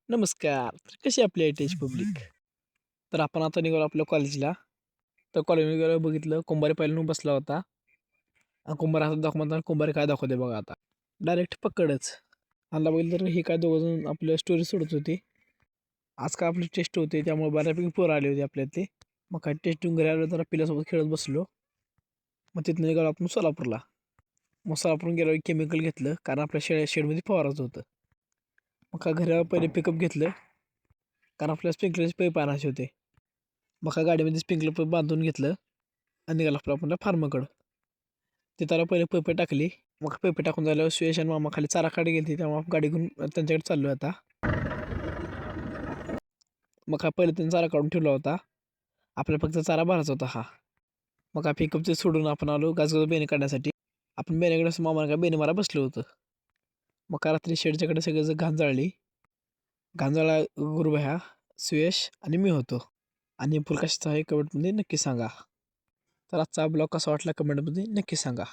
नमस्कार. तर कशी आपली ITH पब्लिक? तर आपण आता निघालो आपल्या कॉलेजला. तर कॉलेजमध्ये गेलो बघितलं कुंभार पहिल्यानं बसला होता. आणि कुंभार हातात दाखवून म्हणताना कुंभार काय दाखवते बघा आता. डायरेक्ट पकडच. आला बघितलं तर हे काय दोघंजण आपल्या स्टोरी सोडत होते. आज काय आपली टेस्ट होते त्यामुळे बऱ्यापैकी पोरं आले होते आपल्यातले. मग काय टेस्ट देऊन घरी आलो तर पिल्यासोबत खेळत बसलो. मग तिथनं निघालो आपण सोलापूरला. मग सोलापूरहून गेलो केमिकल घेतलं कारण आपल्या शेडमध्ये फवारायचं होतं. मग काय घरी पहिले पिकअप घेतलं कारण आपल्याला स्प्रिंकलरचे पाईप आणायचे होते. मग काय गाडीमध्ये स्प्रिंकलर पाईप बांधून घेतलं आणि निघालो आपल्या फार्माकडं. तिथं पहिले पैपे टाकली. मग पैपे टाकून झाल्यावर सुयश आणि मामा खाली चारा काढी गेली त्यामुळे आपण गाडी घेऊन त्यांच्याकडे चाललो आता. मग काय पहिले त्यांनी चारा काढून ठेवला होता. आपल्याला फक्त चारा भरायचा होता हा. मग काय पिकअपचे सोडून आपण आलो गाजगाज बेणे काढण्यासाठी. आपण बेण्याकडे मामाला काय बेणे मारा बसलो होतं. मग काय रात्री शेडच्याकडे सगळं घाण जाळली. घाण जाळा गुरुभया, सुयश आणि मी होतो. आणि फुल कशाचा आहे कमेंटमध्ये नक्की सांगा. तर आजचा ब्लॉग कसा वाटला कमेंटमध्ये नक्की सांगा.